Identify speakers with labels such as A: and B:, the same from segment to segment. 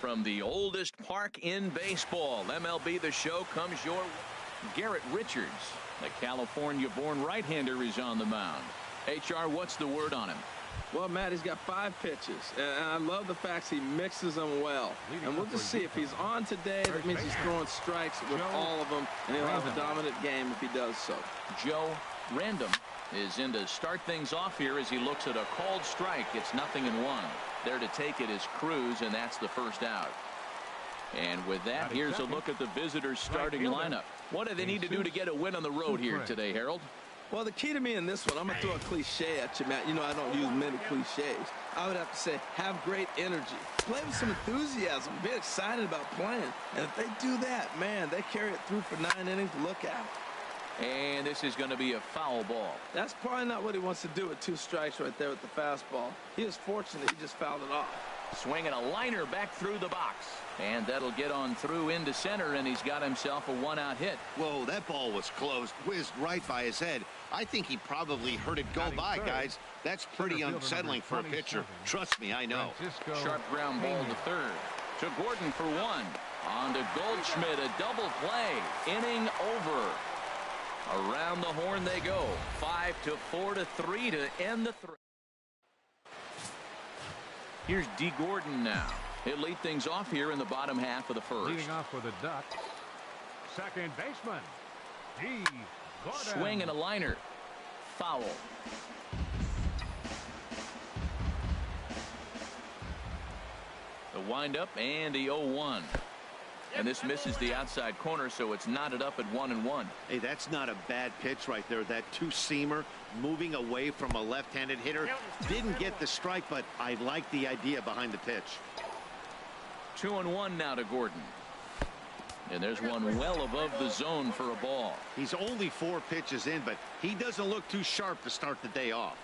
A: from the oldest park in baseball, MLB The Show, comes your Garrett Richards. The California-born right-hander is on the mound. HR, what's the word on him?
B: Well, Matt, he's got 5 pitches, and I love the fact he mixes them well. And we'll just see if he's on today. That means he's throwing strikes with all of them, and he'll have a dominant game if he does so.
A: Joe Random is in to start things off here as he looks at a called strike. It's 0-1. There to take it is Cruz, and that's the first out. And with that, here's a look at the visitors' starting lineup. What do they need to do to get a win on the road here today, Harold?
B: Well, the key to me in this one, I'm going to throw a cliche at you, Matt. You know I don't use many cliches. I would have to say, have great energy. Play with some enthusiasm. Be excited about playing. And if they do that, man, they carry it through for 9 innings. Look out.
A: And this is going to be a foul ball.
B: That's probably not what he wants to do with 2 strikes right there with the fastball. He was fortunate he just fouled it off.
A: Swinging a liner back through the box. And that'll get on through into center, and he's got himself a 1-out hit.
C: Whoa, that ball was close. Whizzed right by his head. I think he probably heard it go by, guys. That's pretty unsettling for a pitcher. Trust me, I know.
A: Sharp ground ball to third. To Gordon for 1. On to Goldschmidt, a double play. Inning over. Around the horn they go. 5-4 to 3 to end the third. Here's D. Gordon now. He'll lead things off here in the bottom half of the first.
D: Leading off for the Ducks, second baseman, D. Gordon.
A: Swing and a liner. Foul. The windup and the 0-1. And this misses the outside corner, so it's knotted up at 1-1.
C: Hey, that's not a bad pitch right there. That 2-seamer moving away from a left-handed hitter. Didn't get the strike, but I like the idea behind the pitch.
A: 2-1 now to Gordon. And there's one well above the zone for a ball.
C: He's only 4 pitches in, but he doesn't look too sharp to start the day off.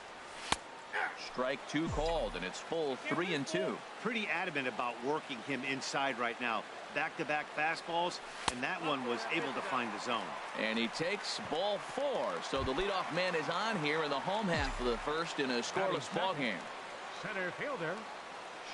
A: Strike 2 called, and it's full 3-2.
C: Pretty adamant about working him inside right now. Back-to-back fastballs, and that one was able to find the zone.
A: And he takes ball 4. So the leadoff man is on here in the home half of the first in a scoreless ball game.
D: Center fielder,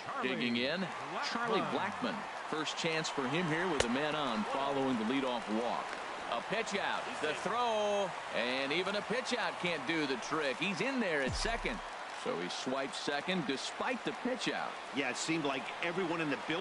D: Charlie
A: digging in, Charlie Blackmon. First chance for him here with a man on following the leadoff walk. A pitch out, the throw, and even a pitch out can't do the trick. He's in there at second. So he swipes second despite the pitch out.
C: Yeah, it seemed like everyone in the building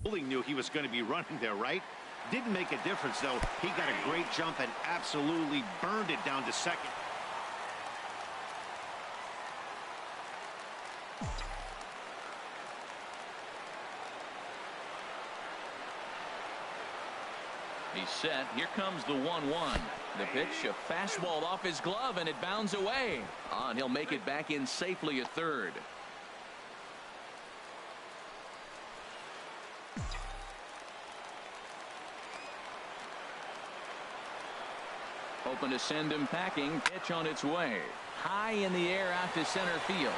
C: Bowling knew he was going to be running there, right? Didn't make a difference, though. He got a great jump and absolutely burned it down to second.
A: He's set. Here comes the 1-1. The pitch, a fastball off his glove, and it bounds away. And he'll make it back in safely at third. Hoping to send him packing. Pitch on its way. High in the air out to center field.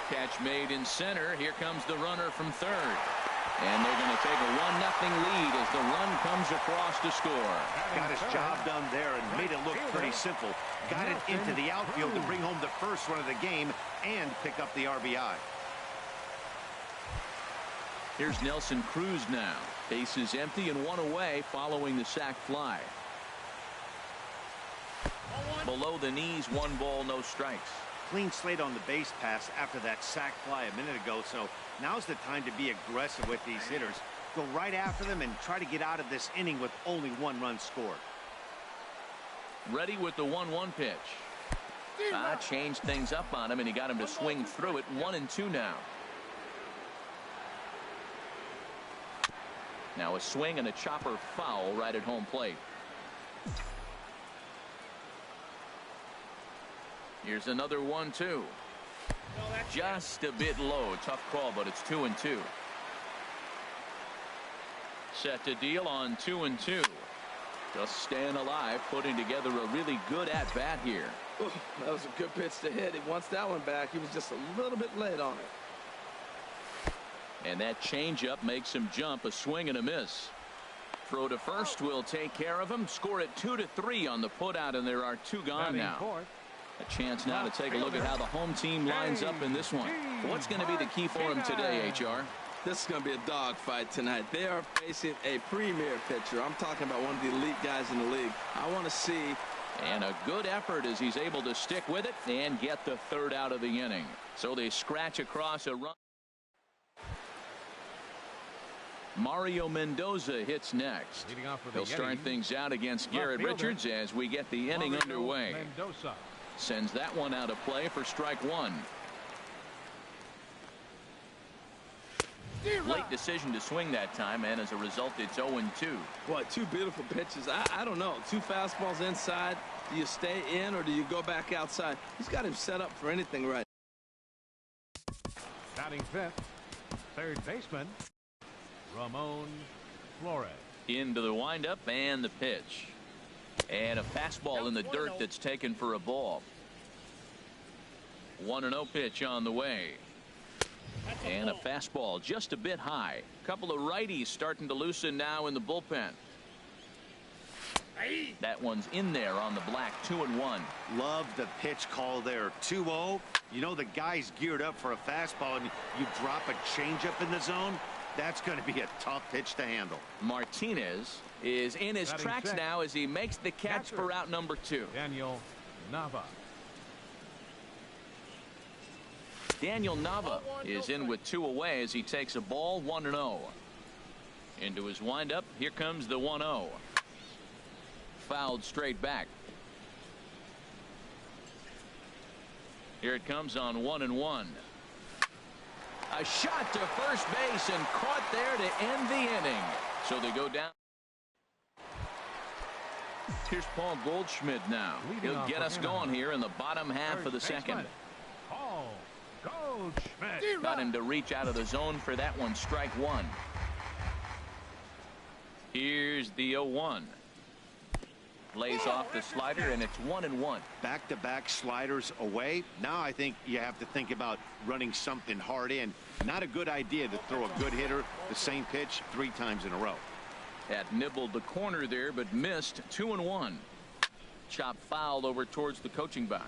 A: Catch made in center. Here comes the runner from third. And they're going to take a 1-0 lead as the run comes across to score.
C: Got his job done there and made it look pretty simple. Got it into the outfield to bring home the first run of the game and pick up the RBI.
A: Here's Nelson Cruz now. Bases empty and one away following the sac fly. Below the knees, 1 ball, no strikes.
C: Clean slate on the base pass after that sac fly a minute ago, so now's the time to be aggressive with these hitters. Go right after them and try to get out of this inning with only 1 run scored.
A: Ready with the 1-1 pitch. Changed things up on him, and he got him to swing through it. 1-2 now. Now a swing and a chopper foul right at home plate. Here's another 1-2. Just a bit low. Tough call, but it's 2-2. Set to deal on 2-2. Just staying alive, putting together a really good at-bat here.
B: Ooh, that was a good pitch to hit. He wants that one back. He was just a little bit late on it.
A: And that changeup makes him jump. A swing and a miss. Throw to first will take care of him. Score it 2-3 on the putout, and there are 2 gone now. A chance now to take a look at how the home team lines up in this one. What's going to be the key for him today, HR?
B: This is going to be a dogfight tonight. They are facing a premier pitcher. I'm talking about one of the elite guys in the league. I want to see.
A: And a good effort as he's able to stick with it and get the 3rd out of the inning. So they scratch across a run. Mario Mendoza hits next. He'll start things out against Garrett Richards as we get the inning underway. Sends that one out of play for strike 1. Late decision to swing that time, and as a result, it's 0-2.
B: Boy, 2 beautiful pitches. I don't know. 2 fastballs inside. Do you stay in or do you go back outside? He's got him set up for anything right.
D: Batting 5th, third baseman, Ramon Flores.
A: Into the windup and the pitch. And a fastball in the dirt that's taken for a ball. 1-0 pitch on the way. And a fastball just a bit high. Couple of righties starting to loosen now in the bullpen. That one's in there on the black. 2-1.
C: Love the pitch call there. 2-0. You know the guy's geared up for a fastball and you drop a changeup in the zone. That's going to be a tough pitch to handle.
A: Martinez is in his tracks now as he makes the catch for out number 2.
D: Daniel Nava.
A: Daniel Nava is in with 2 away as he takes a ball. 1-0. Into his windup. Here comes the 1-0. Fouled straight back. Here it comes on 1-1. A shot to first base and caught there to end the inning. So they go down. Here's Paul Goldschmidt now. He'll get us going here in the bottom half of the second.
D: Paul Goldschmidt.
A: Got him to reach out of the zone for that one. Strike 1. Here's the 0-1. Lays off the slider, and it's 1-1.
C: Back-to-back sliders away. Now I think you have to think about running something hard in. Not a good idea to throw a good hitter the same pitch 3 times in a row.
A: Had nibbled the corner there, but missed. 2-1. Chop fouled over towards the coaching box.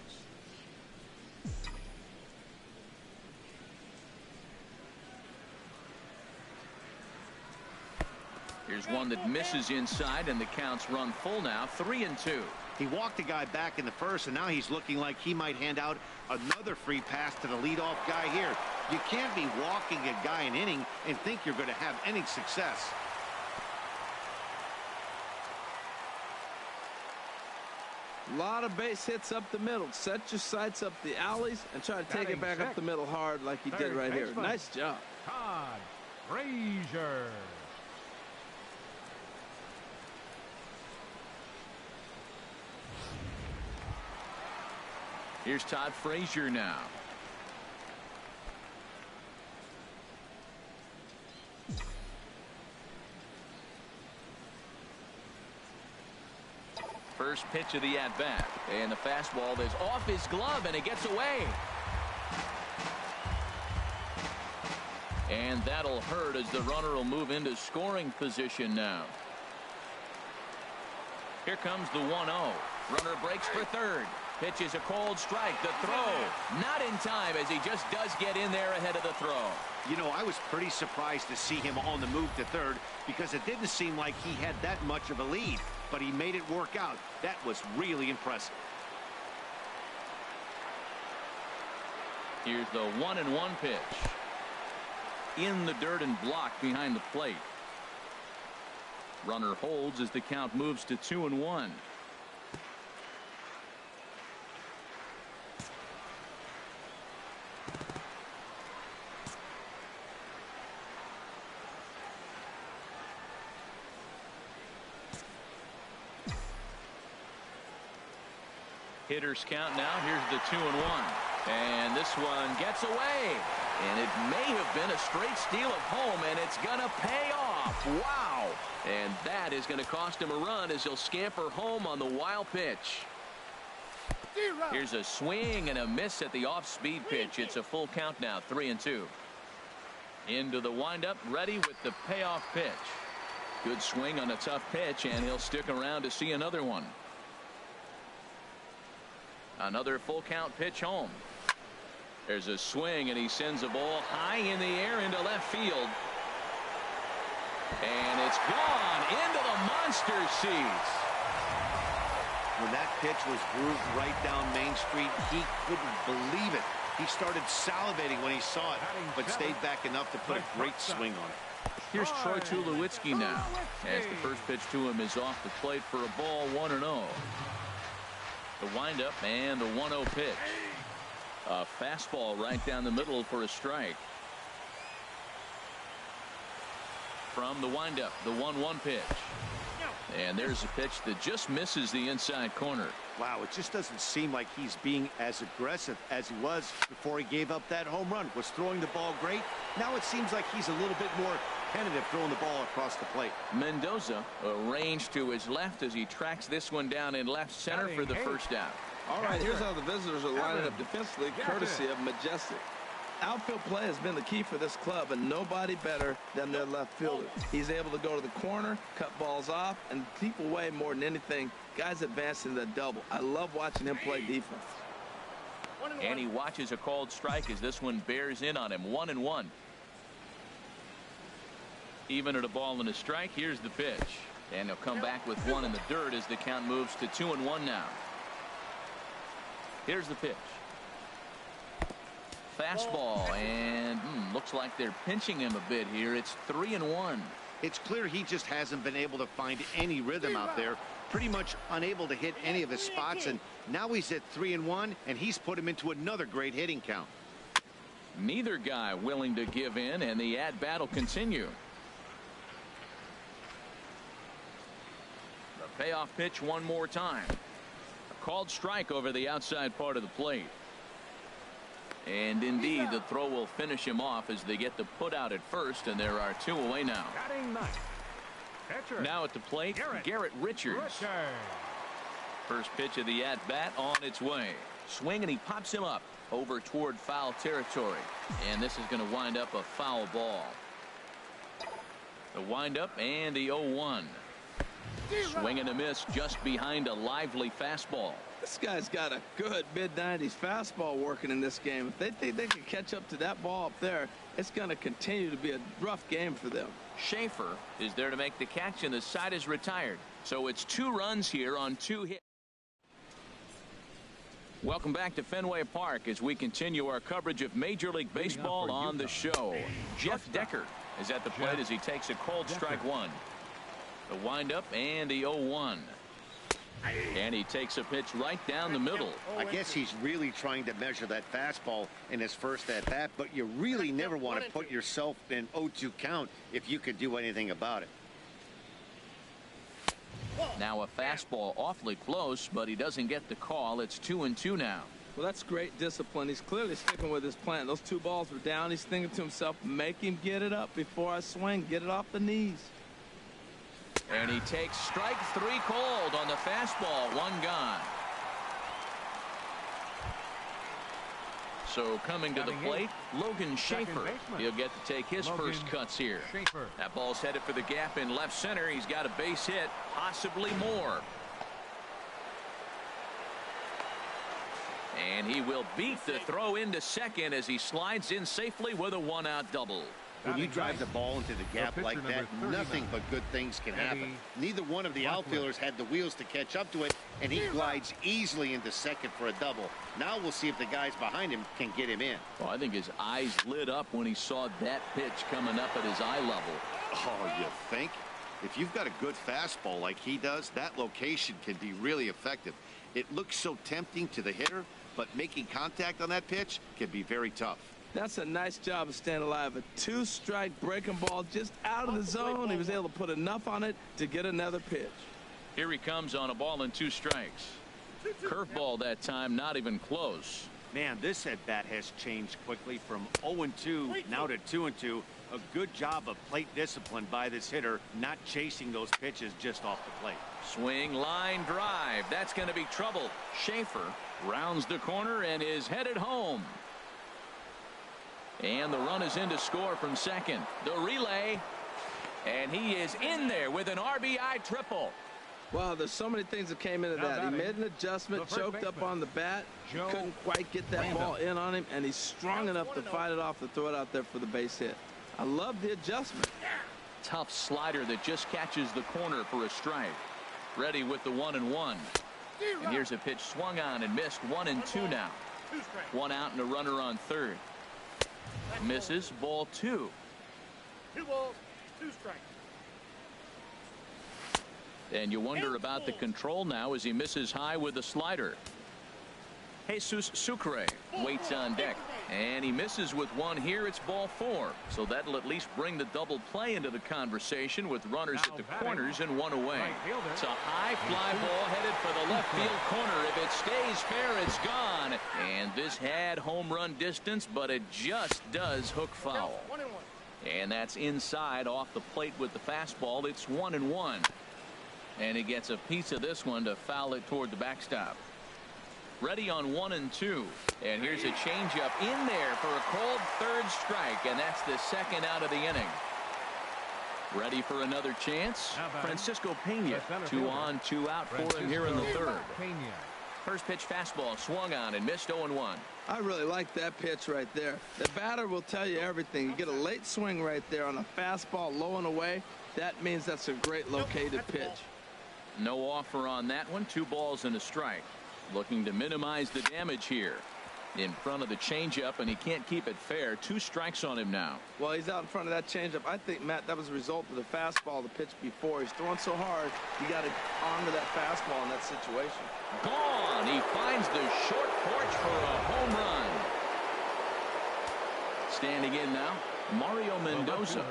A: Here's one that misses inside, and the count's run full now, 3-2.
C: He walked the guy back in the first, and now he's looking like he might hand out another free pass to the leadoff guy here. You can't be walking a guy an inning and think you're going to have any success.
B: A lot of base hits up the middle. Set your sights up the alleys and try to take it back up the middle hard like he did right here. Nice job.
D: Todd Frazier.
A: Here's Todd Frazier now. First pitch of the at-bat, and the fastball is off his glove, and it gets away. And that'll hurt as the runner will move into scoring position now. Here comes the 1-0. Runner breaks for third. Pitch is a cold strike. The throw not in time as he just does get in there ahead of the throw.
C: You know, I was pretty surprised to see him on the move to third because it didn't seem like he had that much of a lead, but he made it work out. That was really impressive.
A: Here's the 1-1 pitch. In the dirt and blocked behind the plate. Runner holds as the count moves to 2-1. Hitters count now. Here's the 2-1. And this one gets away. And it may have been a straight steal of home, and it's going to pay off. Wow. And that is going to cost him a run as he'll scamper home on the wild pitch. Here's a swing and a miss at the off-speed pitch. It's a full count now, 3-2. Into the windup, ready with the payoff pitch. Good swing on a tough pitch, and he'll stick around to see another one. Another full count pitch home. There's a swing, and he sends a ball high in the air into left field. And it's gone into the monster seats.
C: When that pitch was grooved right down Main Street, he couldn't believe it. He started salivating when he saw it, but stayed back enough to put a great swing on it.
A: Here's Troy Tulowitzki now, as the first pitch to him is off the plate for a ball, 1-0. The windup and the 1-0 pitch. A fastball right down the middle for a strike. From the windup, the 1-1 pitch. And there's a pitch that just misses the inside corner.
C: Wow, it just doesn't seem like he's being as aggressive as he was before he gave up that home run. Was throwing the ball great. Now it seems like he's a little bit more tentative throwing the ball across the plate.
A: Mendoza arranged to his left as he tracks this one down in left center for the first out.
B: All right, here's how the visitors are lining up defensively, courtesy of Majestic. Outfield play has been the key for this club, and nobody better than their left fielder. He's able to go to the corner, cut balls off, and keep away more than anything. Guys advancing the double. I love watching him play defense.
A: And he watches a called strike as this one bears in on him. 1-1. Even at a ball and a strike, here's the pitch. And he'll come back with one in the dirt as the count moves to 2-1 now. Here's the pitch. Fastball, and looks like they're pinching him a bit here. It's 3-1.
C: It's clear he just hasn't been able to find any rhythm out there. Pretty much unable to hit any of his spots, and now he's at 3-1, and he's put him into another great hitting count.
A: Neither guy willing to give in, and the at-bat will continue. The payoff pitch one more time. A called strike over the outside part of the plate. And indeed, the throw will finish him off as they get the put out at first, and there are two away now. Now at the plate, Garrett Richards. First pitch of the at-bat on its way. Swing, and he pops him up over toward foul territory. And this is going to wind up a foul ball. The windup and the 0-1. Swing and a miss just behind a lively fastball.
B: This guy's got a good mid-90s fastball working in this game. If they think they can catch up to that ball up there, it's going to continue to be a rough game for them.
A: Schaefer is there to make the catch, and the side is retired. So it's 2 runs here on 2 hits. Welcome back to Fenway Park as we continue our coverage of Major League Baseball on the show. Jeff Decker is at the plate as he takes a cold strike 1. The windup and the 0-1. And he takes a pitch right down the middle.
C: I guess he's really trying to measure that fastball in his first at bat, but you really never want to put yourself in 0-2 count if you could do anything about it.
A: Now a fastball awfully close, but he doesn't get the call. It's 2-2 now.
B: Well, that's great discipline. He's clearly sticking with his plan. Those 2 balls were down. He's thinking to himself, make him get it up before I swing. Get it off the knees.
A: And he takes strike 3 cold on the fastball. 1 gone. So coming to the plate, Logan Schaefer. He'll get to take his first cuts here. That ball's headed for the gap in left center. He's got a base hit, possibly more. And he will beat the throw into second as he slides in safely with a 1-out double.
C: When you drive the ball into the gap like that, nothing but good things can happen. Neither one of the outfielders had the wheels to catch up to it, and he glides easily into second for a double. Now we'll see if the guys behind him can get him in.
A: Well, I think his eyes lit up when he saw that pitch coming up at his eye level.
E: Oh, you think? If you've got a good fastball like he does, that location can be really effective. It looks so tempting to the hitter, but making contact on that pitch can be very tough.
B: That's a nice job of staying alive. A 2-strike breaking ball just out of the zone. He was able to put enough on it to get another pitch.
A: Here he comes on a ball and 2 strikes. Curveball that time, not even close.
C: Man, this at-bat has changed quickly from 0-2 now to 2-2. A good job of plate discipline by this hitter, not chasing those pitches just off the plate.
A: Swing, line, drive. That's going to be trouble. Schaefer rounds the corner and is headed home. And the run is in to score from second. The relay. And he is in there with an RBI triple.
B: Wow, there's so many things that came into that. He made an adjustment, choked up on the bat, couldn't quite get that ball in on him, and he's strong enough to fight it off to throw it out there for the base hit. I love the adjustment.
A: Tough slider that just catches the corner for a strike. Ready with the 1-1. And here's a pitch swung on and missed. 1-2 now. 1 out and a runner on third. Misses. Ball 2.
F: 2 balls, 2 strikes.
A: And you wonder about the control now as he misses high with the slider. Jesus Sucre waits on deck. And he misses with 1 here. It's ball 4. So that'll at least bring the double play into the conversation with runners at the corners and 1 away. It's a high fly ball headed for the left field corner. If it stays fair, it's gone. And this had home run distance, but it just does hook foul. And that's inside off the plate with the fastball. It's 1-1. And he gets a piece of this one to foul it toward the backstop. Ready on 1-2. And here's a changeup in there for a cold 3rd strike. And that's the 2nd out of the inning. Ready for another chance. Francisco Pena. 2 on, 2 out for him here in the 3rd. First pitch fastball swung on and missed. 0-1.
B: I really like that pitch right there. The batter will tell you everything. You get a late swing right there on a fastball low and away. That means that's a great located pitch.
A: No offer on that one. 2 balls and a strike. Looking to minimize the damage here. In front of the changeup, and he can't keep it fair. 2 strikes on him now.
B: Well, he's out in front of that changeup. I think, Matt, that was a result of the fastball, the pitch before. He's throwing so hard, he got it onto that fastball in that situation.
A: Gone. He finds the short porch for a home run. Standing in now, Mario Mendoza,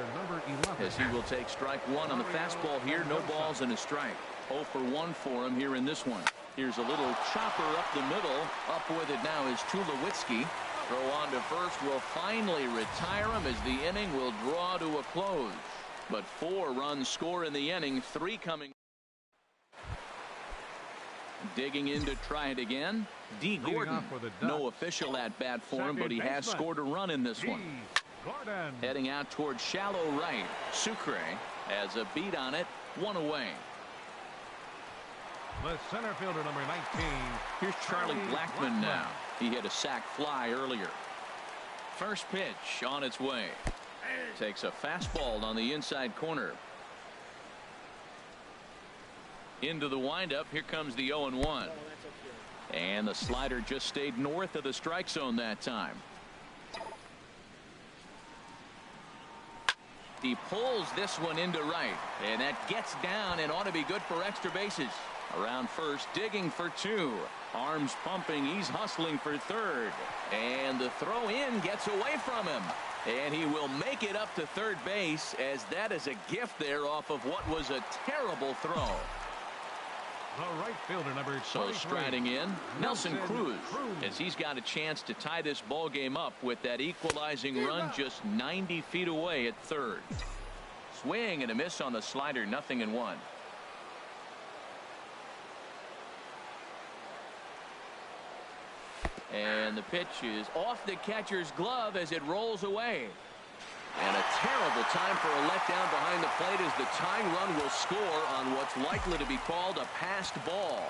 A: as he will take strike 1 on the fastball here. No balls and a strike. 0 for 1 for him here in this one. Here's a little chopper up the middle. Up with it now is Tulowitzki. Throw on to first will finally retire him as the inning will draw to a close. But 4 runs score in the inning. 3 coming. Digging in to try it again. D. Gordon. No official at bat for him, but he has scored a run in this one. Heading out towards shallow right. Sucre has a beat on it. 1 away.
D: The center fielder, number 19.
A: Here's Charlie Blackmon now. He hit a sac fly earlier. First pitch on its way. Takes a fastball on the inside corner. Into the windup. Here comes the 0-1. And the slider just stayed north of the strike zone that time. He pulls this one into right, and that gets down and ought to be good for extra bases. Around first, digging for two. Arms pumping, he's hustling for third. And the throw in gets away from him. And he will make it up to third base, as that is a gift there off of what was a terrible throw.
D: The right fielder, number 23.
A: So striding in, Nelson Cruz, as he's got a chance to tie this ball game up with that equalizing run just 90 feet away at third. Swing and a miss on the slider, 0-1. And the pitch is off the catcher's glove as it rolls away. And a terrible time for a letdown behind the plate as the tying run will score on what's likely to be called a passed ball.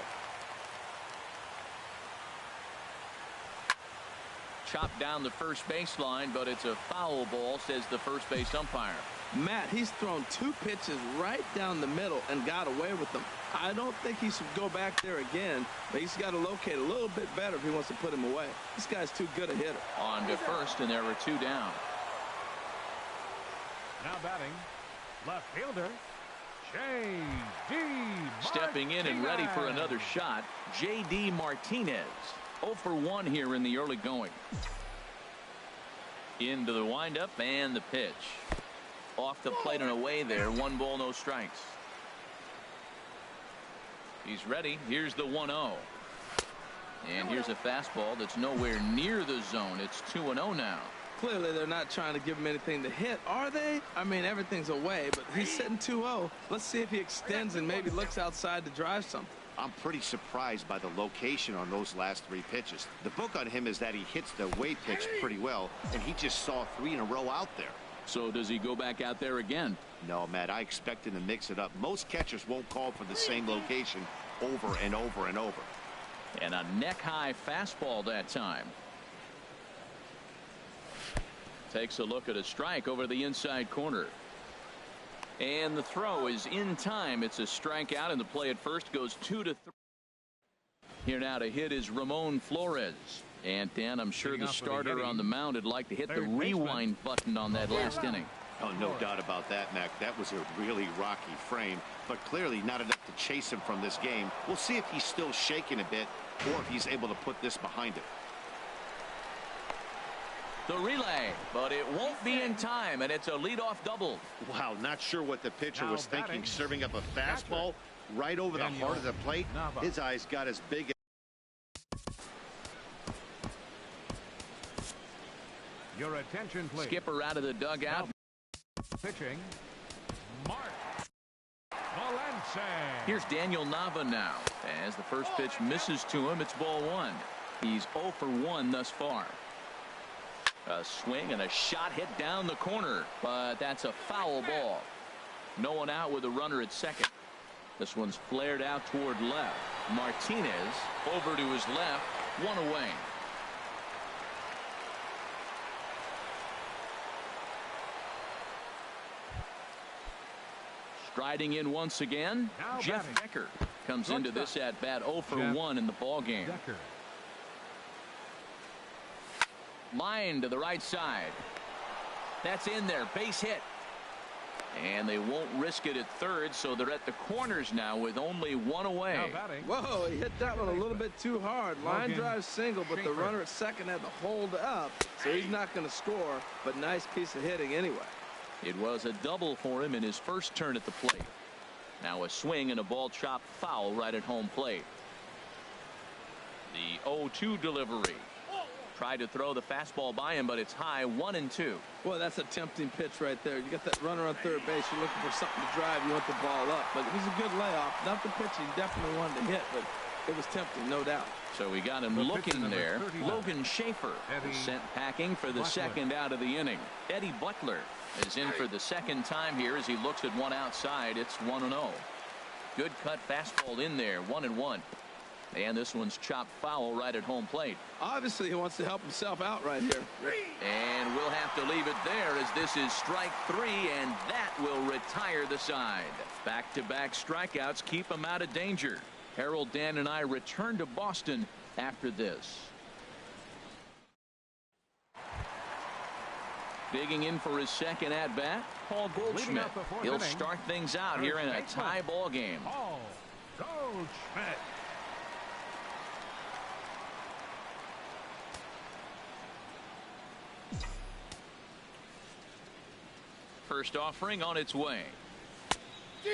A: Chopped down the first baseline, but it's a foul ball, says the first base umpire.
B: Matt, he's thrown two pitches right down the middle and got away with them. I don't think he should go back there again, but he's got to locate a little bit better if he wants to put him away. This guy's too good a hitter.
A: On to first, and there are two down.
D: Now batting, left fielder, J.D.
A: Stepping in and ready for another shot, J.D. Martinez. 0 for 1 here in the early going. Into the windup and the pitch. Off the plate and away there. 1 ball, no strikes. He's ready. Here's the 1-0. And here's a fastball that's nowhere near the zone. It's 2-0 now.
B: Clearly, they're not trying to give him anything to hit, are they? I mean, everything's away, but he's sitting 2-0. Let's see if he extends and maybe looks outside to drive something.
E: I'm pretty surprised by the location on those last 3 pitches. The book on him is that he hits the away pitch pretty well, and he just saw 3 in a row out there.
A: So does he go back out there again?
E: No, Matt, I expect him to mix it up. Most catchers won't call for the same location over and over and over.
A: And a neck-high fastball that time. Takes a look at a strike over the inside corner. And the throw is in time. It's a strikeout, and the play at first goes 2-3. Here now to hit is Ramon Flores. And Dan, I'm sure the starter on the mound would like to hit the rewind button on that last inning.
E: Oh, no doubt about that, Mac. That was a really rocky frame, but clearly not enough to chase him from this game. We'll see if he's still shaking a bit or if he's able to put this behind him.
A: The relay, but it won't be in time, and it's a leadoff double.
C: Wow, not sure what the pitcher was thinking, serving up a fastball right over the heart of the plate. His eyes got as big as...
D: Your attention, please.
A: Skipper out of the dugout.
D: Pitching, Mark Valencia.
A: Here's Daniel Nava now. As the first pitch misses to him, it's ball 1. He's 0 for 1 thus far. A swing and a shot hit down the corner, but that's a foul ball. No one out with a runner at second. This one's flared out toward left. Martinez over to his left, 1 away. Striding in once again,
D: now
A: Jeff
D: batting.
A: Becker comes into this at bat 0 for 1 in the ball game.
D: Decker.
A: Line to the right side. That's in there, base hit. And they won't risk it at third, so they're at the corners now with only 1 away.
B: Whoa, he hit that one a little bit too hard. Line drive single, but the runner at second had to hold up, so he's not going to score, but nice piece of hitting anyway.
A: It was a double for him in his first turn at the plate. Now a swing and a ball chopped foul right at home plate. The 0-2 delivery. Tried to throw the fastball by him, but it's high, 1-2.
B: Well, that's a tempting pitch right there. You got that runner on third base. You're looking for something to drive. You want the ball up. But it was a good layoff. Not the pitch he definitely wanted to hit, but it was tempting, no doubt.
A: So we got him looking there. Logan Schaefer is sent packing for the second out of the inning. Eddie Butler is in for the second time here as he looks at one outside. It's 1-0. Good cut fastball in there. 1-1. And this one's chopped foul right at home plate.
B: Obviously, he wants to help himself out right here.
A: And we'll have to leave it there as this is strike 3, and that will retire the side. Back-to-back strikeouts keep him out of danger. Harold, Dan, and I return to Boston after this. Digging in for his second at-bat, Paul Goldschmidt. He'll start things out here in a tie ball game.
D: Paul Goldschmidt.
A: First offering on its way.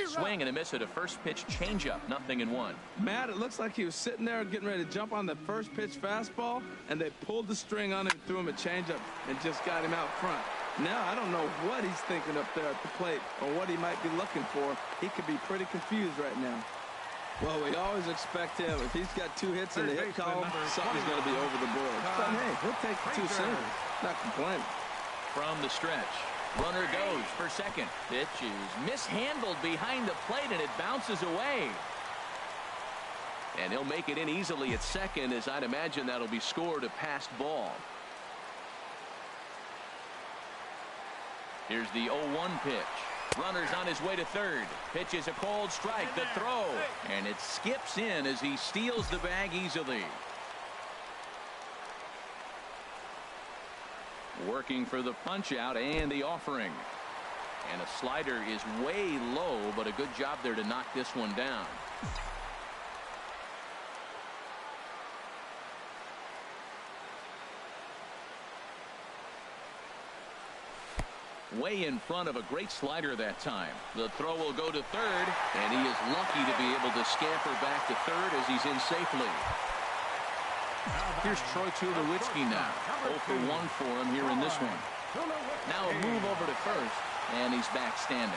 A: Swing and a miss at a first pitch changeup. 0-1.
B: Matt, it looks like he was sitting there getting ready to jump on the first pitch fastball, and they pulled the string on him, threw him a changeup, and just got him out front. Now, I don't know what he's thinking up there at the plate or what he might be looking for. He could be pretty confused right now. Well, we always expect him. If he's got 2 hits in the hit column, something's going to be over the board. But, hey, he'll take the 2 singles. Not complaining.
A: From the stretch. Runner goes for second. Pitch is mishandled behind the plate, and it bounces away. And he'll make it in easily at second, as I'd imagine that'll be scored a passed ball. Here's the 0-1 pitch. Runner's on his way to third. Pitch is a cold strike. The throw. And it skips in as he steals the bag easily. Working for the punch out and the offering. And a slider is way low, but a good job there to knock this one down. Way in front of a great slider that time. The throw will go to third, and he is lucky to be able to scamper back to third as he's in safely. Here's Troy Tulowitzki now. 0 for 1 for him here in this one. Now a move over to first, and he's back standing.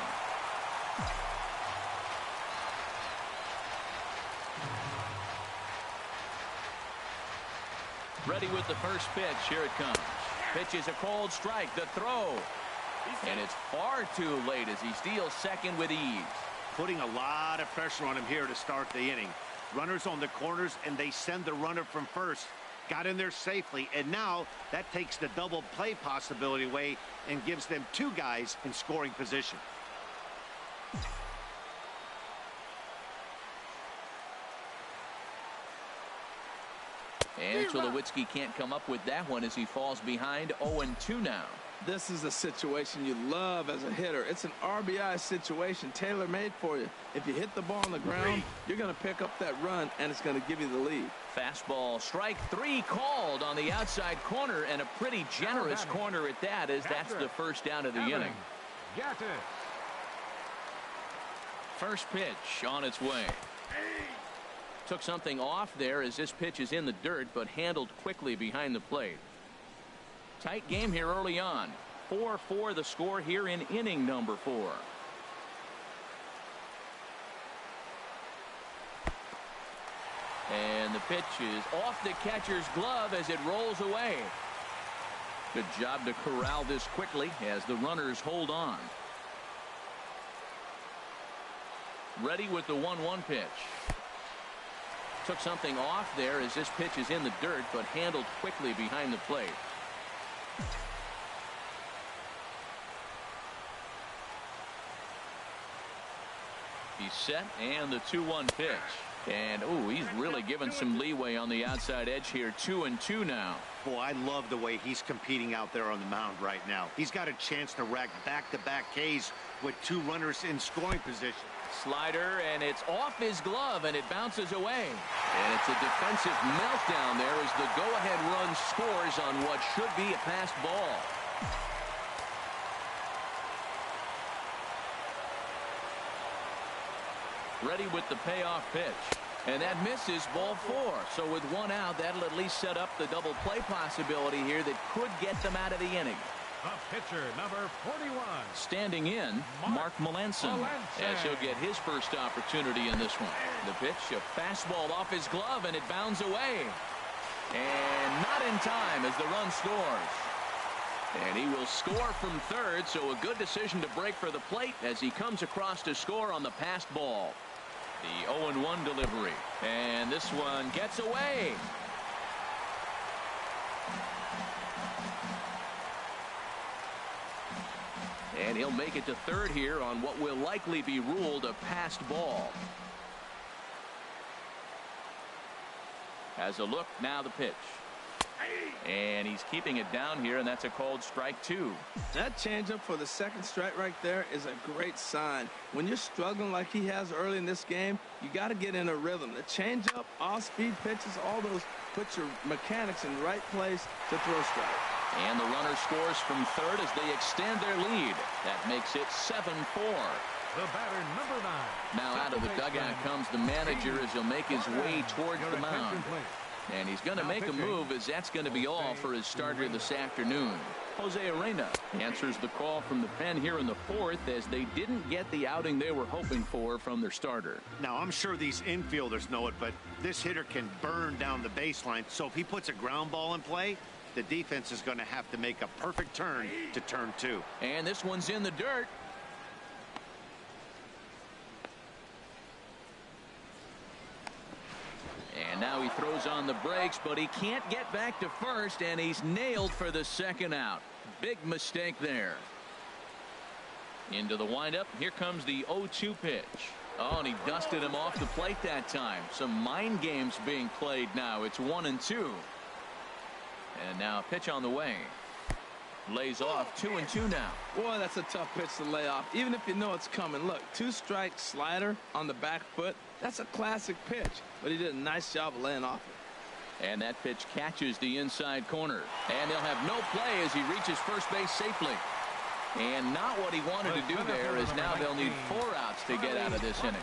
A: Ready with the first pitch. Here it comes. Pitch is a cold strike. The throw. And it's far too late as he steals second with ease.
C: Putting a lot of pressure on him here to start the inning. Runners on the corners, and they send the runner from first. Got in there safely, and now that takes the double play possibility away and gives them 2 guys in scoring position.
A: And Tulowitzki can't come up with that one as he falls behind. 0-2 now.
B: This is a situation you love as a hitter. It's an RBI situation tailor-made for you. If you hit the ball on the ground, you're going to pick up that run, and it's going to give you the lead.
A: Fastball strike 3 called on the outside corner, and a pretty generous corner at that, as that's the first out of the inning.
D: Yetis.
A: First pitch on its way. Took something off there as this pitch is in the dirt, but handled quickly behind the plate. Tight game here early on. 4-4 the score here in inning number 4. And the pitch is off the catcher's glove as it rolls away. Good job to corral this quickly as the runners hold on. Ready with the 1-1 pitch. Took something off there as this pitch is in the dirt, but handled quickly behind the plate. He's set, and the 2-1 pitch. And, ooh, he's really given some leeway on the outside edge here. 2-2 now.
C: Boy, I love the way he's competing out there on the mound right now. He's got a chance to rack back-to-back Ks with 2 runners in scoring position.
A: Slider, and it's off his glove, and it bounces away. And it's a defensive meltdown there as the go-ahead run scores on what should be a passed ball. Ready with the payoff pitch. And that misses, ball 4. So with 1 out, that'll at least set up the double play possibility here that could get them out of the inning.
D: The pitcher, number 41.
A: Standing in, Mark Melanson, as he'll get his first opportunity in this one. The pitch, a fastball off his glove, and it bounds away. And not in time as the run scores. And he will score from third, so a good decision to break for the plate as he comes across to score on the passed ball. The 0-1 delivery. And this one gets away. And he'll make it to third here on what will likely be ruled a passed ball. Has a look, now the pitch. And he's keeping it down here, and that's a called strike 2.
B: That changeup for the second strike right there is a great sign. When you're struggling like he has early in this game, you got to get in a rhythm. The changeup, off-speed pitches, all those put your mechanics in the right place to throw strike.
A: And the runner scores from third as they extend their lead. That makes it 7-4.
D: The batter, number 9.
A: Now out of the dugout comes the manager as he'll make his way towards the mound. And he's going to make a move, as that's going to be all for his starter this afternoon. Jose Arena answers the call from the pen here in the fourth, as they didn't get the outing they were hoping for from their starter.
C: Now, I'm sure these infielders know it, but this hitter can burn down the baseline. So if he puts a ground ball in play, the defense is going to have to make a perfect turn to turn 2.
A: And this one's in the dirt. And now he throws on the brakes, but he can't get back to first, and he's nailed for the second out. Big mistake there. Into the windup. Here comes the 0-2 pitch. Oh, and he dusted him off the plate that time. Some mind games being played now. It's 1-2. And now a pitch on the way. Lays off 2-2 now.
B: Boy, that's a tough pitch to lay off, even if you know it's coming. Look, 2-strike slider on the back foot. That's a classic pitch, but he did a nice job of laying off it.
A: And that pitch catches the inside corner. And they'll have no play as he reaches first base safely. And not what he wanted to do there, as now they'll need 4 outs to get out of this inning.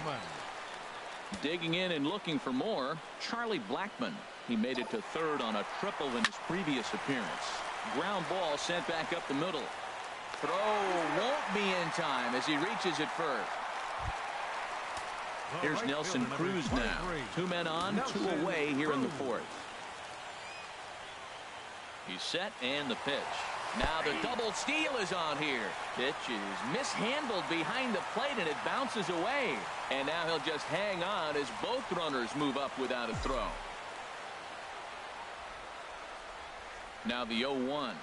A: Digging in and looking for more, Charlie Blackmon. He made it to third on a triple in his previous appearance. Ground ball sent back up the middle. Throw won't be in time as he reaches it first. Here's Nelson Cruz now. 2 men on, 2 away here in the fourth. He's set, and the pitch. Now the double steal is on here. Pitch is mishandled behind the plate, and it bounces away. And now he'll just hang on as both runners move up without a throw. Now the 0-1.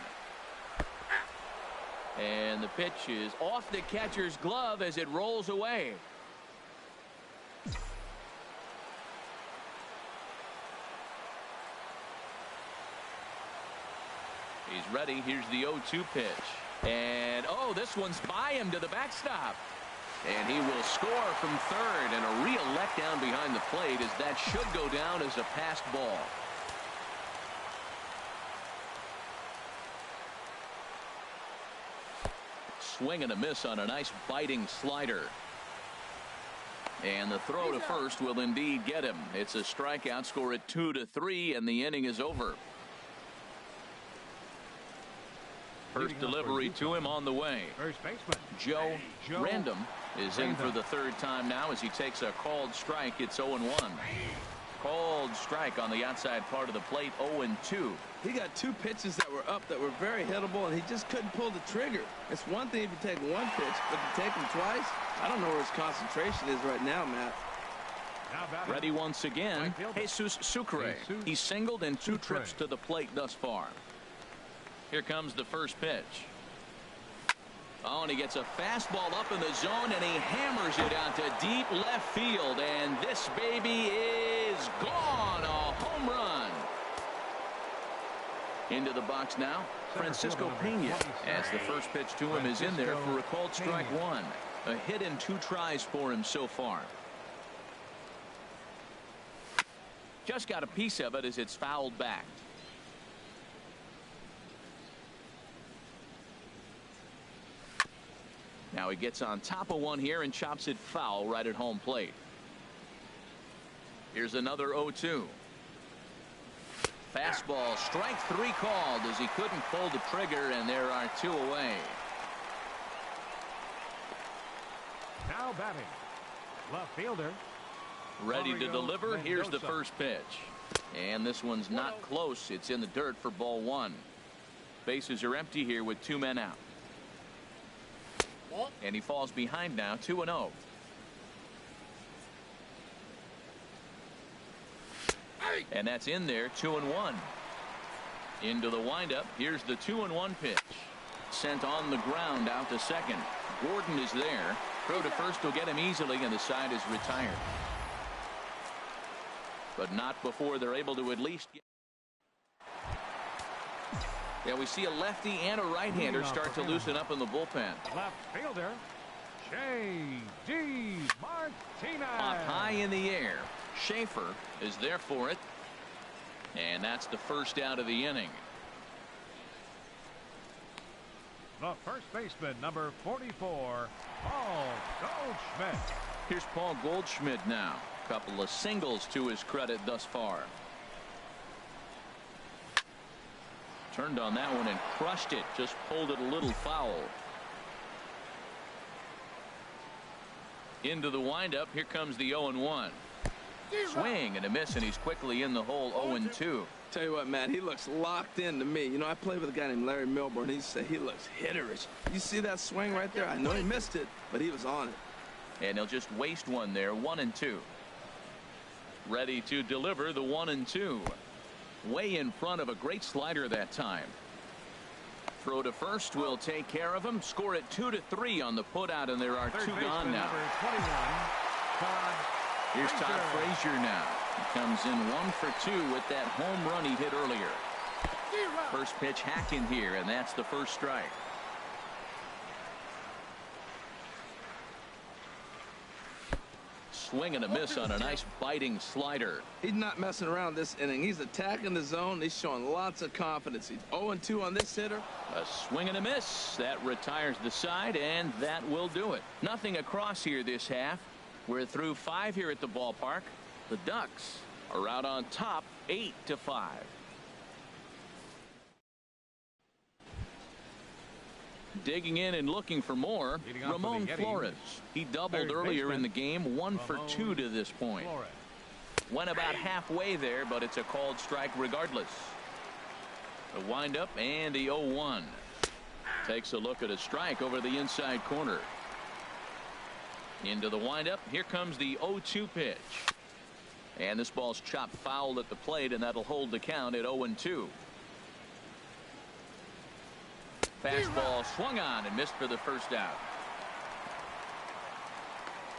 A: And the pitch is off the catcher's glove as it rolls away. He's ready. Here's the 0-2 pitch. And, oh, this one's by him to the backstop. And he will score from third. And a real letdown behind the plate, as that should go down as a passed ball. Swing and a miss on a nice biting slider. And the throw to first will indeed get him. It's a strikeout. Score at 2-3, and the inning is over. First delivery to him on the way.
D: First baseman
A: Joe Random is in for the third time now as he takes a called strike. It's 0-1. Called strike on the outside part of the plate. 0-2.
B: He got 2 pitches that were up that were very hittable, and he just couldn't pull the trigger. It's one thing if you take 1 pitch, but to take him twice, I don't know where his concentration is right now, Matt.
A: Ready once again, Jesus Sucre. He's singled in 2 trips to the plate thus far. Here comes the first pitch. Oh, and he gets a fastball up in the zone, and he hammers it out to deep left field. And this baby is gone. A home run. Into the box now, Francisco Pena, as the first pitch to him is in there for a called strike 1. A hit in 2 tries for him so far. Just got a piece of it as it's fouled back. Now he gets on top of one here and chops it foul right at home plate. Here's another 0-2. Fastball, strike 3 called as he couldn't pull the trigger, and there are 2 away.
D: Now batting, left fielder.
A: Ready to deliver. Here's the first pitch. And this one's not close. It's in the dirt for ball 1. Bases are empty here with 2 men out. And he falls behind now, 2-0. And that's in there, 2-1. Into the windup. Here's the 2-1 pitch. Sent on the ground out to second. Gordon is there. Throw to first will get him easily, and the side is retired. But not before they're able to at least get. Yeah, we see a lefty and a right-hander start to loosen up in the bullpen.
D: Left fielder, J.D. Martinez.
A: Up high in the air. Schaefer is there for it. And that's the first out of the inning.
D: The first baseman, number 44, Paul Goldschmidt.
A: Here's Paul Goldschmidt now. Couple of singles to his credit thus far. Turned on that one and crushed it. Just pulled it a little foul. Into the windup. Here comes the 0-1. Swing and a miss, and he's quickly in the hole. 0-2.
B: Tell you what, Matt, he looks locked in to me. You know, I played with a guy named Larry Milburn. He said he looks hitterish. You see that swing right there? I know he missed it, but he was on it.
A: And he'll just waste one there. 1-2. Ready to deliver the 1-2. Way in front of a great slider that time. Throw to first will take care of him. Score it 2-3 on the putout, and there are two gone now. Here's Todd Frazier now. He comes in 1 for 2 with that home run he hit earlier. First pitch hack in here, and that's the first strike. Swing and a miss on a nice biting slider.
B: He's not messing around this inning. He's attacking the zone. He's showing lots of confidence. He's 0-2 on this hitter.
A: A swing and a miss. That retires the side, and that will do it. Nothing across here this half. We're through 5 here at the ballpark. The Ducks are out on top 8-5. Digging in and looking for more, Ramon Flores. He doubled earlier in the game. 1 for 2 to this point. Went about halfway there, but it's a called strike regardless. The windup and the 0-1. Takes a look at a strike over the inside corner. Into the windup. Here comes the 0-2 pitch. And this ball's chopped foul at the plate, and that'll hold the count at 0-2. Fastball swung on and missed for the first out.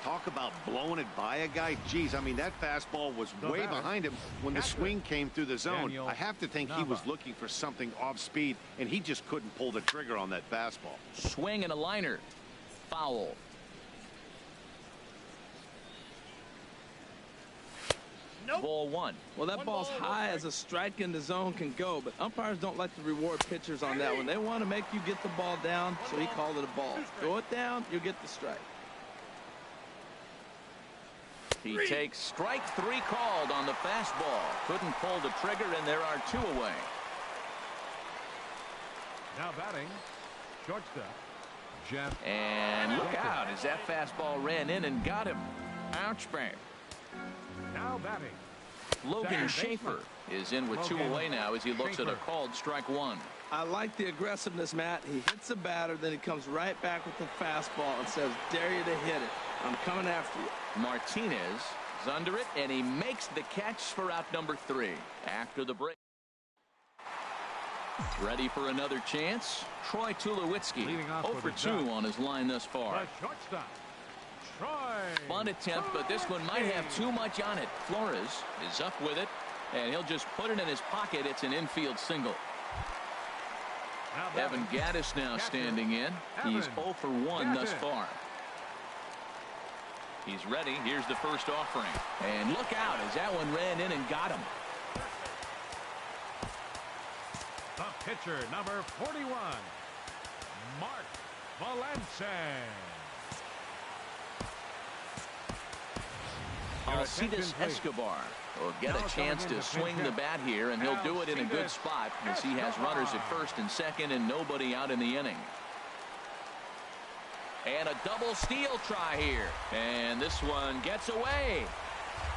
C: Talk about blowing it by a guy. Geez, I mean, that fastball was way behind him when the swing came through the zone. I have to think he was looking for something off speed, and he just couldn't pull the trigger on that fastball.
A: Swing and a liner. Foul. Ball 1.
B: Well, that ball's high as a strike in the zone can go, but umpires don't like to reward pitchers on that one. They want to make you get the ball down, so he called it a ball. Throw it down, you'll get the strike.
A: He takes strike 3 called on the fastball. Couldn't pull the trigger, and there are 2 away.
D: Now batting, shortstop, Jeff.
A: And look out as that fastball ran in and got him. Ouch, bang.
D: Now batting,
A: Logan Schaefer is in with 2 away now as he looks at a called strike 1.
B: I like the aggressiveness, Matt. He hits the batter, then he comes right back with the fastball and says, dare you to hit it. I'm coming after you.
A: Martinez is under it, and he makes the catch for out number 3 after the break. Ready for another chance? Troy Tulowitzki, 0 for 2 on his line thus far.
D: the shortstop, Troy.
A: Fun attempt, but this one might have too much on it. Flores is up with it, and he'll just put it in his pocket. It's an infield single. Evan Gattis now standing in. He's 0 for 1 thus far. He's ready. Here's the first offering. And look out as that one ran in and got him.
D: The pitcher, number 41, Mark Valencia.
A: Alcides Escobar will get a chance to swing the bat here, and he'll do it in a good spot as he has runners at first and second and nobody out in the inning. And a double steal try here, and this one gets away,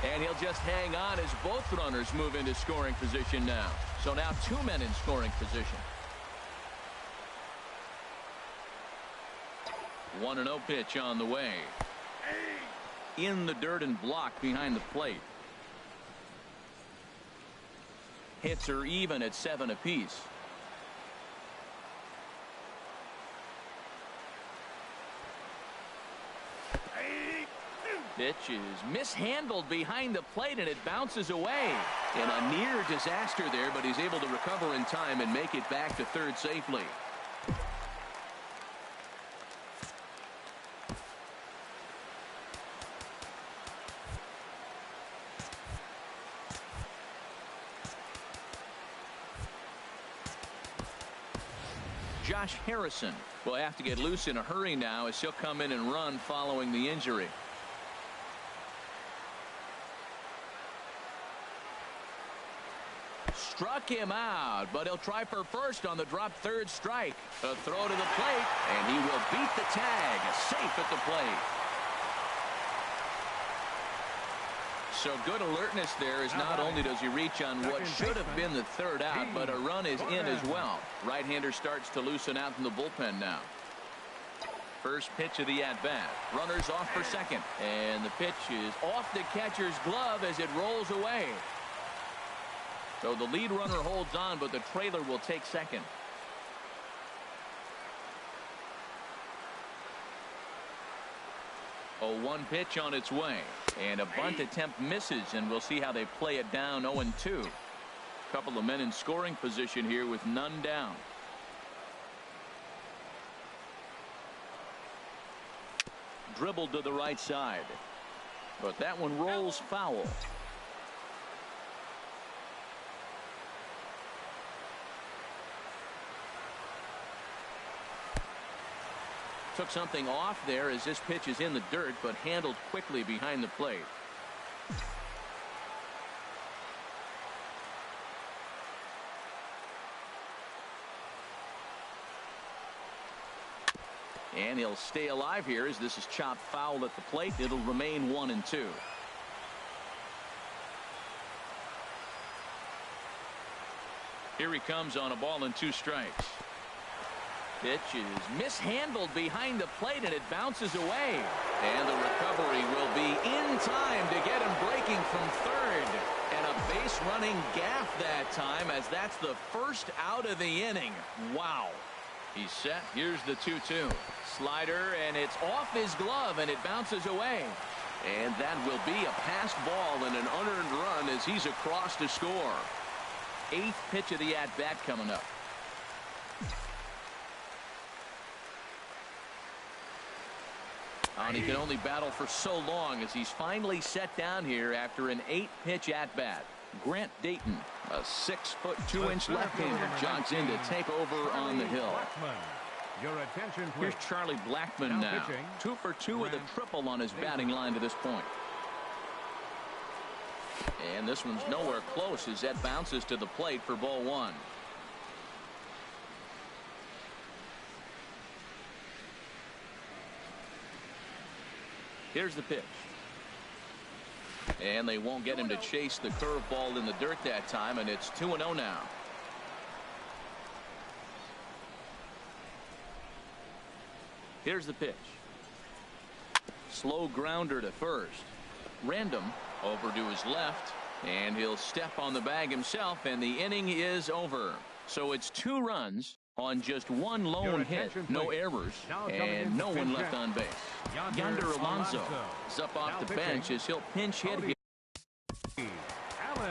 A: and he'll just hang on as both runners move into scoring position now. So now 2 men in scoring position. 1-0 pitch on the way. In the dirt and blocked behind the plate. Hits are even at 7 apiece. Pitch is mishandled behind the plate, and it bounces away. In a near disaster there, but he's able to recover in time and make it back to third safely. Josh Harrison will have to get loose in a hurry now as he'll come in and run following the injury. Struck him out, but he'll try for first on the drop third strike. A throw to the plate, and he will beat the tag. Safe at the plate. So good alertness there, as not only does he reach on what should have been the third out, but a run is in as well. Right-hander starts to loosen out in the bullpen now. First pitch of the at-bat. Runners off for second, and the pitch is off the catcher's glove as it rolls away. So the lead runner holds on, but the trailer will take second. A 1 pitch on its way, and a bunt attempt misses, and we'll see how they play it down. 0-2. Couple of men in scoring position here with none down. Dribbled to the right side, but that one rolls foul. Took something off there as this pitch is in the dirt, but handled quickly behind the plate. And he'll stay alive here as this is chopped foul at the plate. It'll remain 1-2. Here he comes on a ball and 2 strikes. Pitch is mishandled behind the plate, and it bounces away. And the recovery will be in time to get him breaking from third. And a base running gaff that time, as that's the first out of the inning. Wow. He's set. Here's the 2-2. Slider, and it's off his glove, and it bounces away. And that will be a passed ball and an unearned run as he's across to score. 8th pitch of the at-bat coming up. And he can only battle for so long as he's finally set down here after an 8-pitch at-bat. Grant Dayton, a 6'2" left-hander, jogs in to take over on the hill.
D: Your attention, please.
A: Here's Charlie Blackmon now. 2 for 2 with a triple on his batting line to this point. And this one's nowhere close as that bounces to the plate for ball 1. Here's the pitch. And they won't get him to chase the curveball in the dirt that time, and it's 2-0 now. Here's the pitch. Slow grounder to first. Random over to his left, and he'll step on the bag himself, and the inning is over. So it's 2 runs on just 1 lone hit, no errors, and no one left on base. Yonder Alonso is up off the bench as he'll pinch hit here.
D: Allen.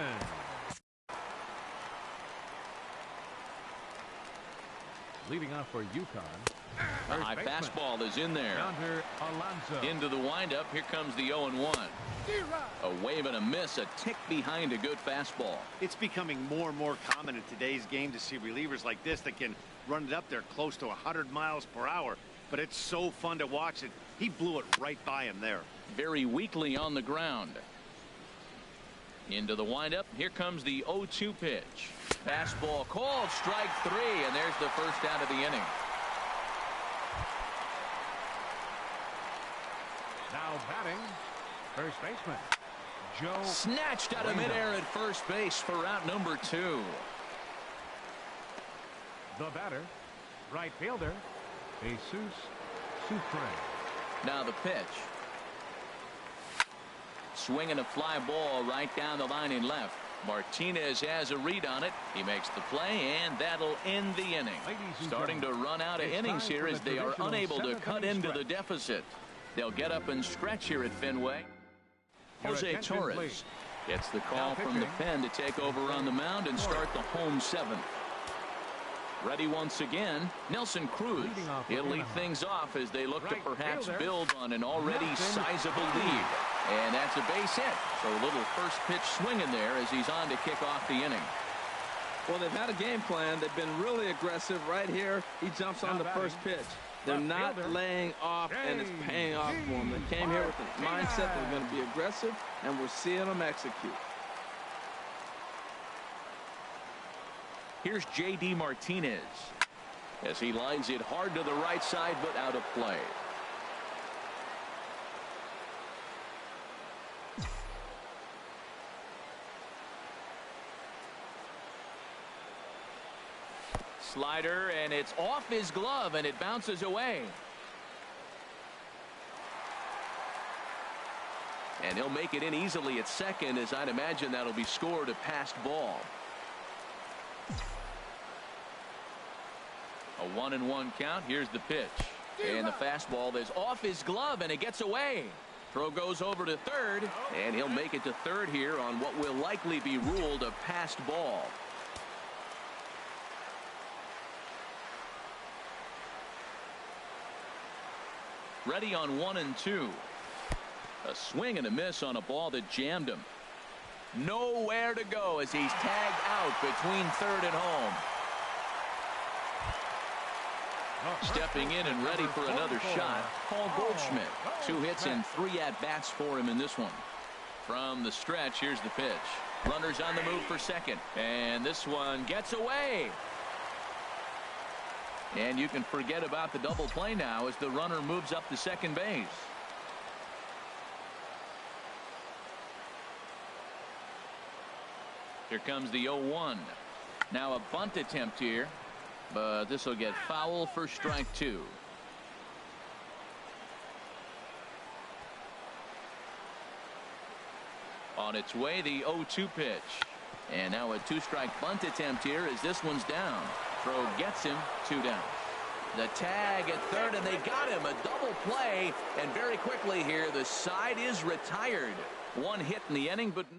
D: Leading off for UConn.
A: A high fastball is in there.
D: Yonder Alonso.
A: Into the windup. Here comes the 0-1. A wave and a miss, a tick behind a good fastball.
C: It's becoming more and more common in today's game to see relievers like this that can run it up there close to 100 miles per hour. But it's so fun to watch it. He blew it right by him there.
A: Very weakly on the ground. Into the windup. Here comes the 0-2 pitch. Fastball called, strike 3, and there's the first out of the inning.
D: Now batting, first baseman Joe.
A: Snatched out of midair at first base for out number 2.
D: The batter, right fielder, Jesus Sucre.
A: Now the pitch. Swinging a fly ball right down the line in left. Martinez has a read on it. He makes the play, and that'll end the inning. Starting to run out of innings here as they are unable to cut into the deficit. They'll get up and stretch here at Fenway. Jose Torres gets the call from the pen to take over on the mound and start the home seventh. Ready once again, Nelson Cruz. He'll lead things off as they look to perhaps build on an already sizable lead. And that's a base hit. So a little first pitch swinging there as he's on to kick off the inning.
B: Well, they've had a game plan. They've been really aggressive. Right here, he jumps on the first pitch. They're not laying off, and it's paying off for them. They came here with the mindset they're going to be aggressive, and we're seeing them execute.
A: Here's J.D. Martinez as he lines it hard to the right side, but out of play. Slider, and it's off his glove, and it bounces away. And he'll make it in easily at second, as I'd imagine that'll be scored a passed ball. A 1-1 count. Here's the pitch. And the fastball is off his glove, and it gets away. Throw goes over to third, and he'll make it to third here on what will likely be ruled a passed ball. Ready on 1 and 2. A swing and a miss on a ball that jammed him. Nowhere to go as he's tagged out between third and home. Stepping in and ready for another shot, Paul Goldschmidt. 2 hits and 3 at-bats for him in this one. From the stretch, here's the pitch. Runners on the move for second, and this one gets away. And you can forget about the double play now as the runner moves up to second base. Here comes the 0-1. Now a bunt attempt here, but this will get foul for strike 2. On its way, the 0-2 pitch. And now a 2-strike bunt attempt here as this one's down. Throw gets him, 2 down. The tag at third, and they got him. A double play, and very quickly here, the side is retired. 1 hit in the inning, but no.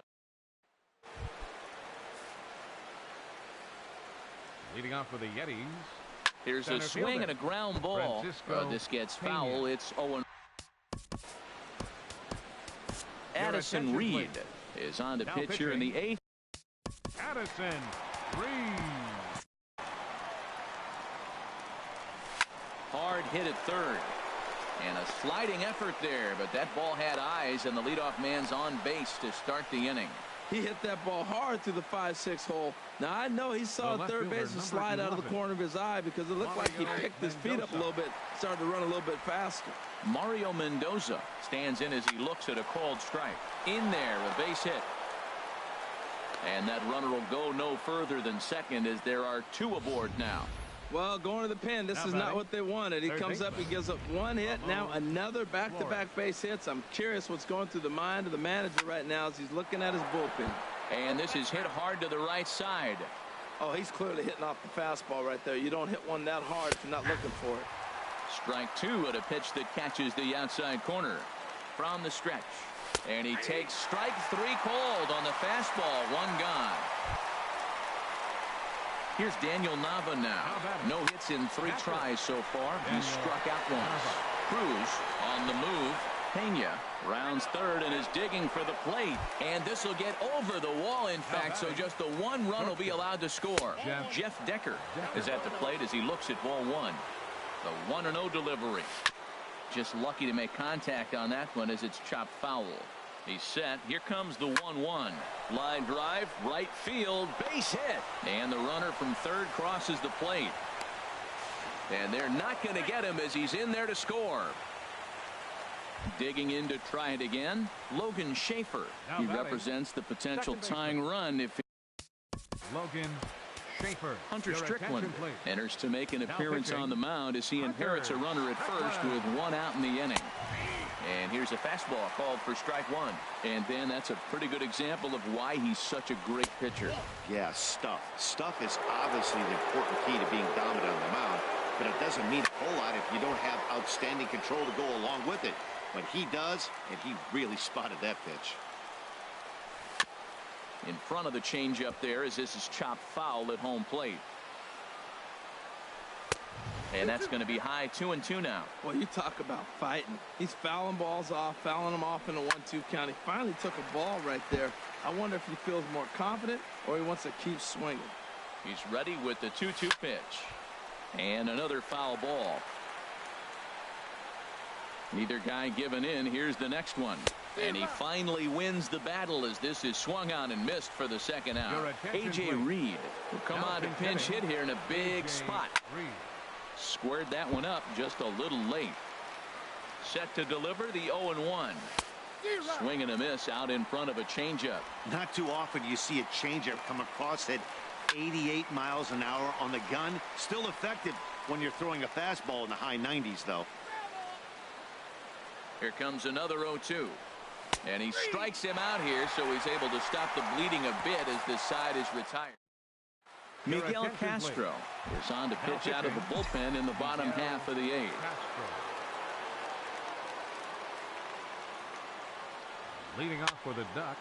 D: Leading off for the Yetis.
A: Here's a swing and a ground ball. This gets foul. It's 0-1. Addison Reed is on to pitch here in the 8th.
D: Addison Reed.
A: Hard hit at third. And a sliding effort there, but that ball had eyes, and the leadoff man's on base to start the inning.
B: He hit that ball hard through the 5-6 hole. Now, I know he saw third baseman slide out of the corner of his eye because it looked like he picked his feet up a little bit, started to run a little bit faster.
A: Mario Mendoza stands in as he looks at a called strike. In there, a base hit. And that runner will go no further than second as there are 2 aboard now.
B: Well, going to the pen, this is not what they wanted. He comes up, he gives up 1 hit, now another back-to-back base hits. I'm curious what's going through the mind of the manager right now as he's looking at his bullpen.
A: And this is hit hard to the right side.
B: Oh, he's clearly hitting off the fastball right there. You don't hit one that hard if you're not looking for it.
A: Strike 2 at a pitch that catches the outside corner. From the stretch. And he takes strike 3 called on the fastball. 1 gone. Here's Daniel Nava now. No hits in 3 tries so far. He struck out once. Cruz on the move. Pena rounds third and is digging for the plate. And this will get over the wall, in fact, so just the 1 run will be allowed to score. Jeff Decker is at the plate as he looks at ball 1. The 1-0 delivery. Just lucky to make contact on that one as it's chopped foul. He's set. Here comes the 1-1. Line drive, right field, base hit. And the runner from third crosses the plate. And they're not going to get him as he's in there to score. Digging in to try it again, Logan Schaefer. He represents the potential tying run if
D: Logan Schaefer.
A: Hunter Strickland enters to make an appearance on the mound as he inherits a runner at first with 1 out in the inning. And here's a fastball called for strike one. And Ben, that's a pretty good example of why he's such a great pitcher.
E: Yeah, stuff. Stuff is obviously the important key to being dominant on the mound, but it doesn't mean a whole lot if you don't have outstanding control to go along with it. But he does, and he really spotted that pitch.
A: In front of the changeup there as this is chopped foul at home plate. And that's going to be high 2-2 now.
B: Well, you talk about fighting. He's fouling balls off, fouling them off in a 1-2 count. He finally took a ball right there. I wonder if he feels more confident or he wants to keep swinging.
A: He's ready with the 2-2 pitch. And another foul ball. Neither guy giving in. Here's the next one. And he finally wins the battle as this is swung on and missed for the second out. A.J. Reed will come on to pinch hit here in a big spot. Squared that one up just a little late. Set to deliver the 0-1. Swing and a miss out in front of a changeup.
C: Not too often you see a changeup come across at 88 miles an hour on the gun. Still effective when you're throwing a fastball in the high 90s, though.
A: Here comes another 0-2. And he strikes him out here, so he's able to stop the bleeding a bit as this side is retired. Miguel Castro is on to pitch out of the bullpen in the bottom half of the 8th.
D: Leading off for the Ducks.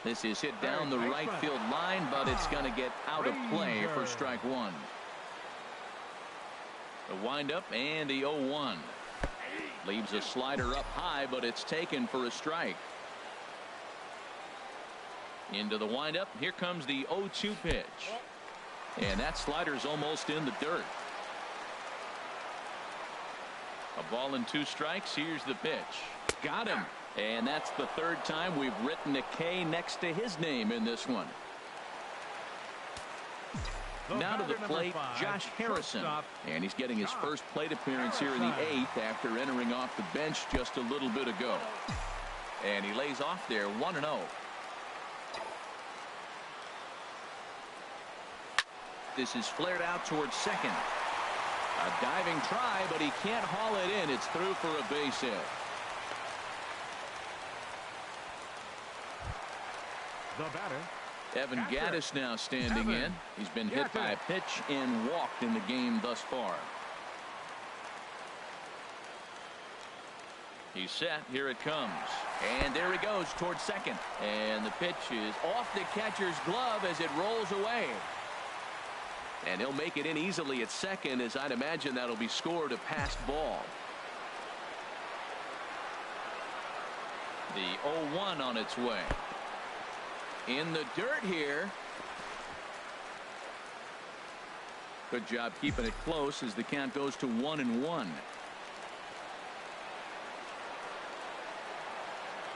A: This is hit down the right field line, but it's going to get out of play for strike one. The windup and the 0-1. Leaves a slider up high, but it's taken for a strike. Into the windup. Here comes the 0-2 pitch. And that slider's almost in the dirt. A ball and 2 strikes. Here's the pitch. Got him. And that's the 3rd time we've written a K next to his name in this one. Now to the plate, Josh Harrison. And he's getting his first plate appearance here in the 8th after entering off the bench just a little bit ago. And he lays off there 1-0. This is flared out towards second. A diving try, but he can't haul it in. It's through for a base hit.
D: The batter,
A: Evan Gattis now standing in. He's been hit by a pitch and walked in the game thus far. He's set. Here it comes. And there he goes towards second. And the pitch is off the catcher's glove as it rolls away. And he'll make it in easily at second, as I'd imagine that'll be scored a passed ball. The 0-1 on its way. In the dirt here. Good job keeping it close as the count goes to 1-1.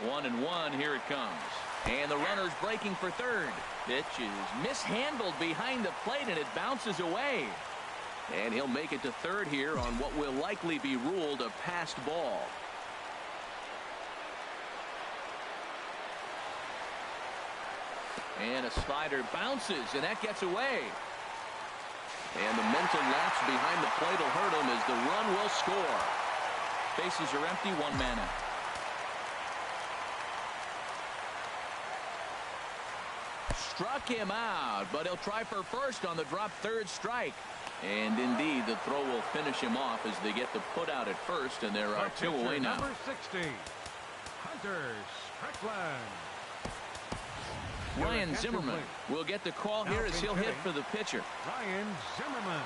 A: 1-1. Here it comes. And the runner's breaking for third. Pitch is mishandled behind the plate and it bounces away. And he'll make it to third here on what will likely be ruled a passed ball. And a slider bounces and that gets away. And the mental lapse behind the plate will hurt him as the run will score. Bases are empty, 1 man out. Struck him out, but he'll try for first on the drop third strike. And indeed, the throw will finish him off as they get the put out at first, and there are 2 away now.
D: Number 60, Hunter Strickland.
A: Ryan Zimmerman will get the call here as he'll hit for the pitcher.
D: Ryan Zimmerman.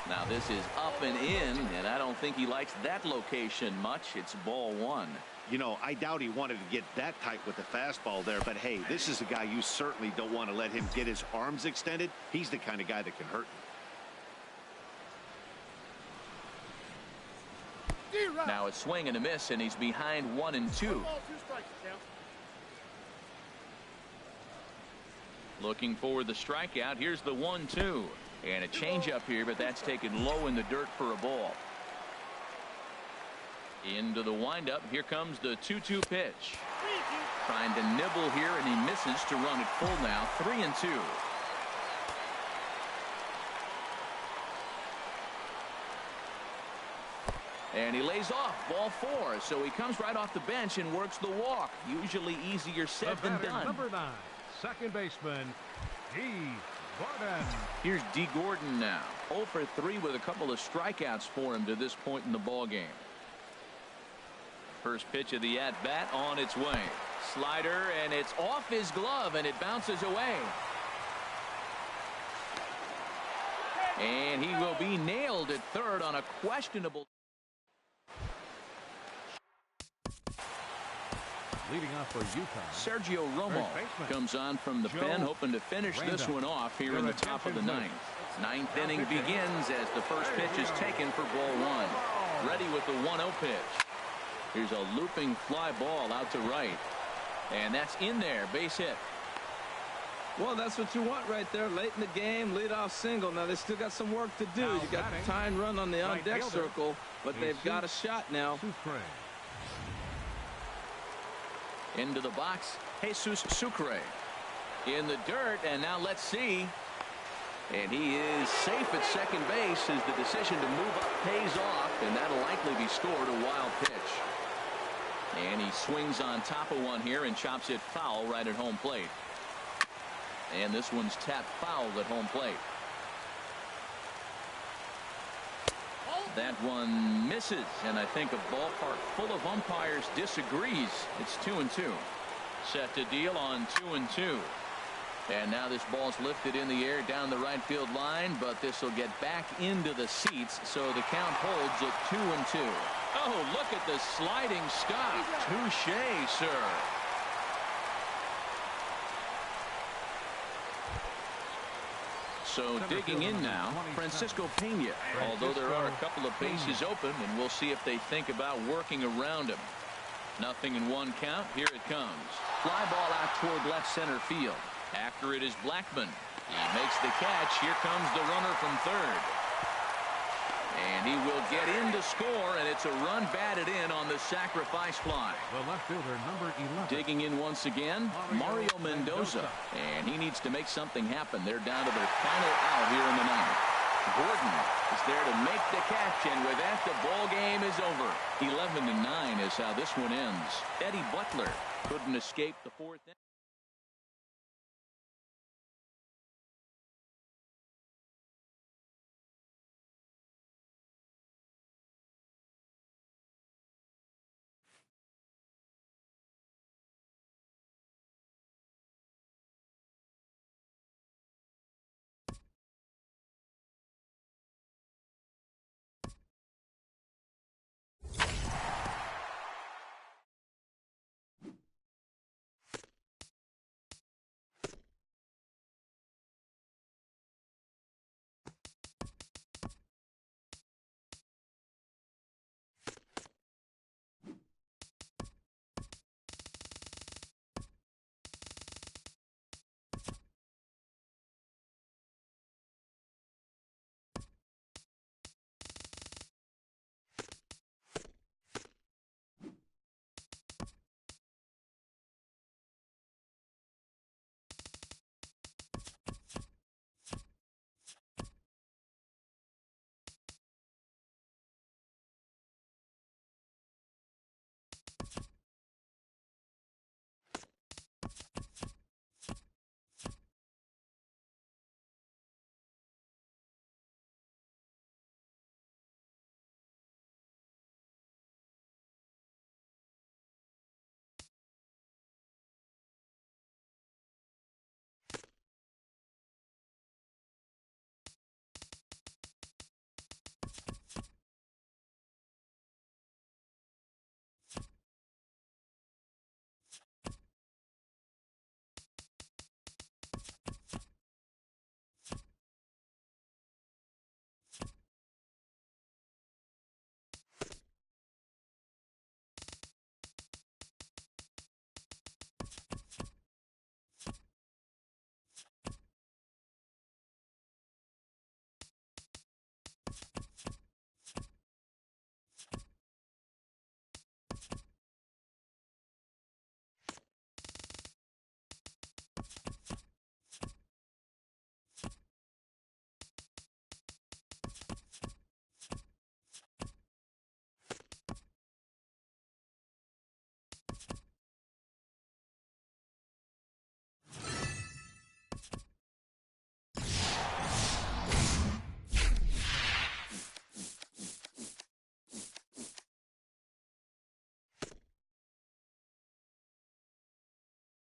A: Now this is up and in, and I don't think he likes that location much. It's ball 1.
C: You know, I doubt he wanted to get that tight with the fastball there, but hey, this is a guy you certainly don't want to let him get his arms extended. He's the kind of guy that can hurt
F: you.
A: Now a swing and a miss, and he's behind 1-2. Looking for the strikeout. Here's the 1-2. And a changeup here, but that's taken low in the dirt for a ball. Into the windup. Here comes the 2-2 pitch. Trying to nibble here, and he misses to run it full now. 3-2. And he lays off, ball 4. So he comes right off the bench and works the walk. Usually easier said than done.
D: Number 9, second baseman, D. Gordon.
A: Here's D. Gordon now. 0 for 3 with a couple of strikeouts for him to this point in the ball game. First pitch of the at-bat on its way. Slider, and it's off his glove, and it bounces away. And he will be nailed at third on a questionable.
D: Leading off for Utah,
A: Sergio Romo comes on from the pen, hoping to finish this one off here in the top of the ninth. Ninth inning begins as the first pitch is taken for ball 1. Ready with the 1-0 pitch. Here's a looping fly ball out to right. And that's in there, base hit.
B: Well, that's what you want right there. Late in the game, leadoff single. Now, they still got some work to do. You got the tying run on the on-deck circle, but they've got a shot now.
A: Into the box, Jesus Sucre. In the dirt, and now let's see. And he is safe at second base as the decision to move up pays off, and that'll likely be scored a wild pitch. And he swings on top of one here and chops it foul right at home plate. And this one's tapped foul at home plate. That one misses, and I think a ballpark full of umpires disagrees. It's 2-2. Set to deal on 2-2. And now this ball's lifted in the air down the right field line, but this will get back into the seats, so the count holds at 2-2. Oh, look at the sliding stop. Touche, sir. So digging in now, Francisco Pena, although there are a couple of bases open, and we'll see if they think about working around him. Nothing in 1 count. Here it comes. Fly ball out toward left center field. After it is Blackman. He makes the catch. Here comes the runner from third. And he will get in to score, and it's a run batted in on the sacrifice fly.
D: The left fielder, number 11.
A: Digging in once again, Mario Mendoza. And he needs to make something happen. They're down to their final out here in the ninth. Gordon is there to make the catch, and with that, the ball game is over. 11-9 is how this one ends. Eddie Butler couldn't escape the 4th inning.